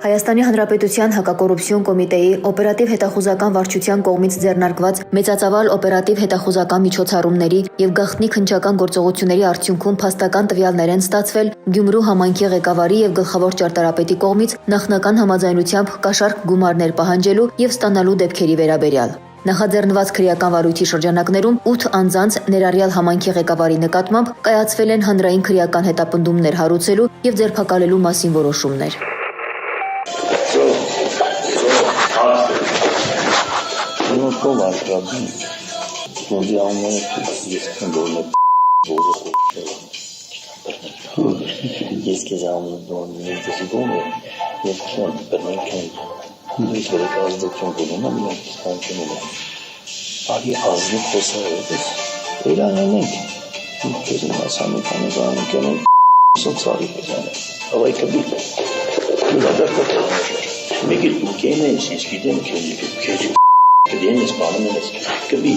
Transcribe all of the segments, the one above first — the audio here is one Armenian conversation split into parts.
Հայաստանի Հանրապետության հակակոռուպցիոն կոմիտեի օպերատիվ հետախուզական վարչության կողմից ձեռնարկված մեծածավալ օպերատիվ հետախուզական միջոցառումների եւ գաղտնի քննչական գործողությունների արդյունքում փաստական տվյալներ են ստացվել Գյումրու համայնքի ղեկավարի եւ գլխավոր ճարտարապետի կողմից նախնական համաձայնությամբ կաշառք գումարներ պահանջելու եւ ստանալու դեպքերի վերաբերյալ։ Նախաձեռնված քրեական վարույթի շրջանակներում 8 անձանց ներառյալ համայնքի ղեկավարի նկատմամբ կայացվել են հանրային քրեական հետապնդումներ հարուցելու եւ ձերբակալելու մասին որոշումներ։ Ես քեզ ամուսնու դեպքում ես քան բնական Դուք ազդեցություն կունենան մենք ստանցնում ենք։ Ահի ազնիվ խոսալով Իրանենք քեզ մասամքանը բանկեն սոցիալի բաժանը։ Ավայ կբի։ Մեկ կենը ինչ գիտեմ քեզ կդեն իսպանում ես կբի։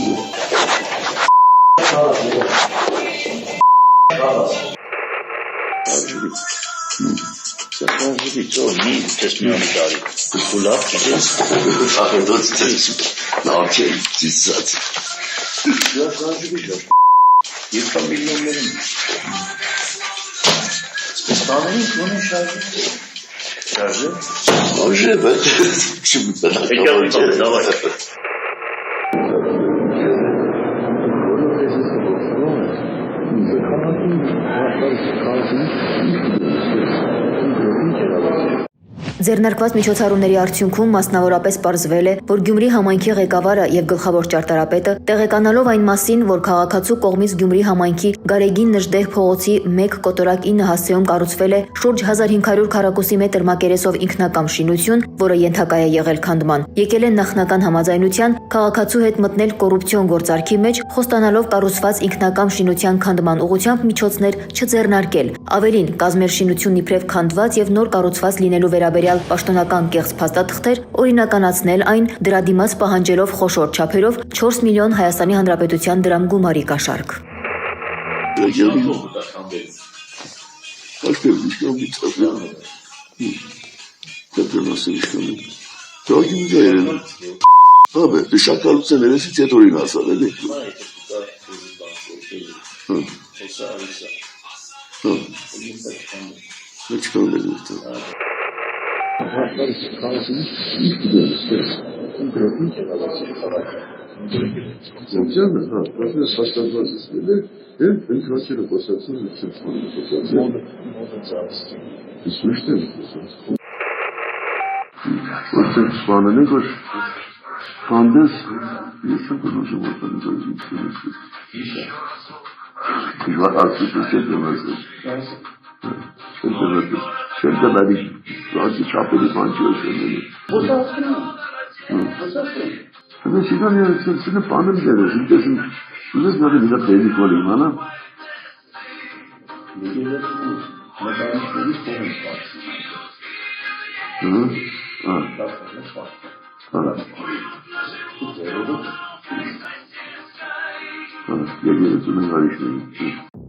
Ձեռնարկված միջոցառումների արդյունքում մասնավորապես պարզվել է, որ Գյումրի համայնքի ղեկավարը եւ գլխավոր ճարտարապետը տեղեկանալով այն մասին, որ քաղաքացու կողմից Գյումրի համայնքի Գարեգին Նժդեհ փողոցի 1/9 հասցեում կառուցվել է շուրջ 1500 քառակուսի մետր մակերեսով ինքնակամ շինություն, որը ենթակա է եղել քանդման, եկել են նախնական համաձայնության քաղաքացու հետ մտնել կոռուպցիոն գործարքի մեջ, խոստանալով կառուցված ինքնակամ շինության քանդման ուղղությամբ միջոցներ չձեռնարկել։ Ավելին, կազմել շինությունն իբրև քանդված եւ նոր կառուցված լինելու վերաբերյալ պաշտոնական կեղծ փաստաթղթեր, օրինականացնել այն դրա դիմաց պահանջելով խոշոր չափերով 4 միլիոն Հայաստանի Հանրապետության դրամ գումարի կաշառք։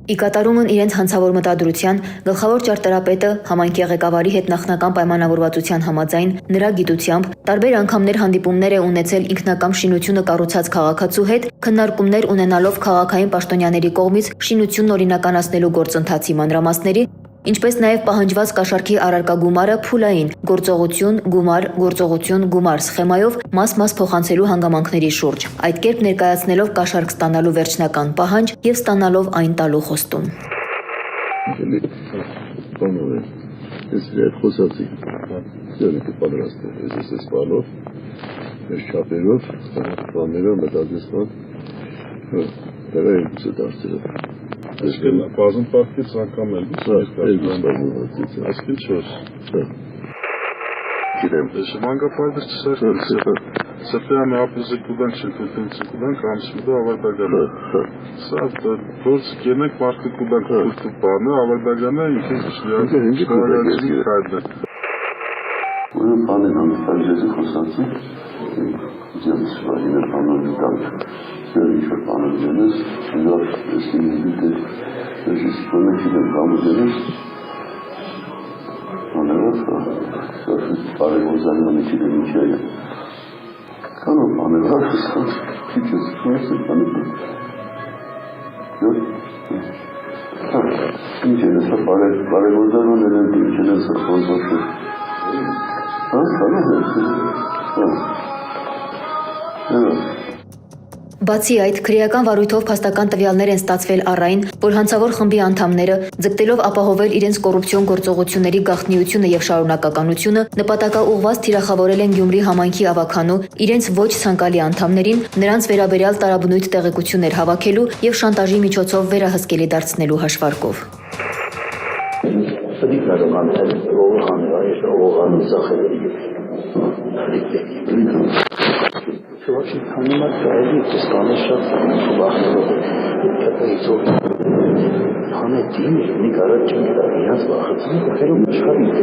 Ի կատարումն իրենց հանցավոր մտադրության գլխավոր ճարտարապետը համայնքի ղեկավարի հետ նախնական պայմանավորվածության համաձայն նրա գիտությամբ տարբեր անգամներ հանդիպումներ է ունեցել ինքնակամ շինությունը կառուցած քաղաքացու հետ, քննարկումներ ունենալով քաղաքային պաշտոնյաների կողմից շինությունն օրինականացնելու գործընթացի մանրամասների, ինչպես նաև պահանջված կաշառքի առարկա գումարը փուլային գործողություն, գումար սխեմայով մաս փոխանցելու հանգամանքների շուրջ, այդ կերպ ներկայացնելով կաշառք ստանալու վերջնական պահանջ եւ ստանալով այն տալու խոստում։ Այսինքն բազում պարտքից անգամ էլ այսինքն 4 Գիտեմ, մանկապարտեզ չսարքել Սրտյանը ապուզի կուդանք շնկուտին կուդանք ամսուդը ավարդագանը Սա գործ կենեք մարդի կուդանք կուդու բանը ավարդագանը ինքեն շլիարաջի կայդը Ուրն բանեն ամստան ժեզի խոսացի Ձյանը շվարին է բանոն տանք Ինչ-որ բանը դենես, նոր էսինի դեր, ես բանը գիտեմ բանը դենես, աներով, սարսից բարեգործարյանը չգիտեմ ինչի է։ Կանոն բաներ, հարցան, քիչ ես կանի։ Ինչ է սա բարեգործարյանը ինչ է սա ֆոնտոշը։ Բացի այդ, քրեական վարույթով փաստական տվյալներ են ստացվել առ այն, որ հանցավոր խմբի անդամները, ձգտելով ապահովել իրենց կոռուպցիոն գործողությունների գաղտնիությունը եւ շարունակականությունը, նպատակաուղղված թիրախավորել են Գյումրի համայնքի ավագանու իրենց ոչ ցանկալի անդամներին, նրանց վերաբերյալ տարաբնույթ տեղեկություններ հավաքելու եւ շանտաժի միջոցով վերահսկելի դարձնելու հաշվարկով։ Очень понимать, что станешь вахтовым, это и то. Хана дин, не гараж, не я вахтовым, хером шхабит.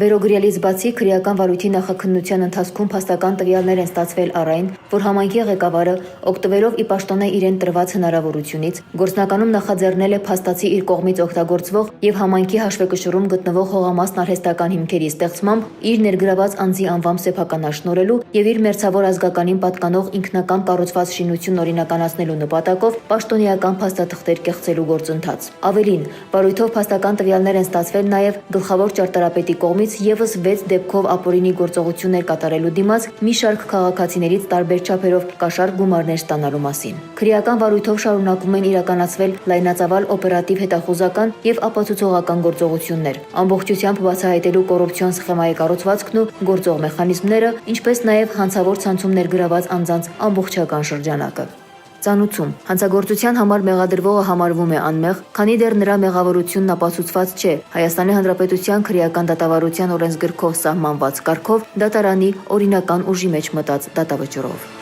Վերոգրյալից բացի քրեական վարույթի նախաքննության ընթացքում փաստական տվյալներ են ստացվել առ այն, որ համայնքի ղեկավարը, օգտվելով ի պաշտոնե իրեն տրված հնարավորությունից, գործնականում նախաձեռնել է փաստացի իր կողմից օգտագործվող եւ համայնքի հաշվեկշռում գտնվող հողամասն արհեստական հիմքերի ստեղծմամբ իր ներգրաված անձի անվամբ սեփականաշնորհելու եւ իր մերձավոր ազգականին պատկանող ինքնակամ կառուցված շինություն օրինականացնելու նպատակով պաշտոնեական փաստաթղթեր կեղծելու գործընթաց։ Ավելին, վարույթով փաստական տվյալներ են ստացվել նաեւ գլխավոր ճարտարապետի կողմից եւս 6 դեպքով ապօրինի գործողություններ կատարելու դիմաց մի շարք քաղաքացիներից տարբեր չափերով կաշառք գումարներ ստանալու մասին։ Քրեական վարույթով շարունակվում են իրականացվել լայնածավալ օպերատիվ հետախուզական եւ ապացուցողական գործողություններ, ամբողջությամբ բացահայտելու կոռուպցիոն սխեմայի կառուցվածքն ու գործող մեխանիզմները, ինչպես նաեւ հանցավոր ցանցում ներգրաված անձանց ամբողջական շրջանակը։ Ծանուցում հանցագործության համար մեղադրվողը համարվում է անմեղ, քանի դեռ նրա մեղավորությունն ապացուցված չէ Հայաստանի Հանրապետության քրեական դատավարության օրենսգրքով սահմանված կարգով դատարանի օրինական ուժի մեջ մտած դատավճռով։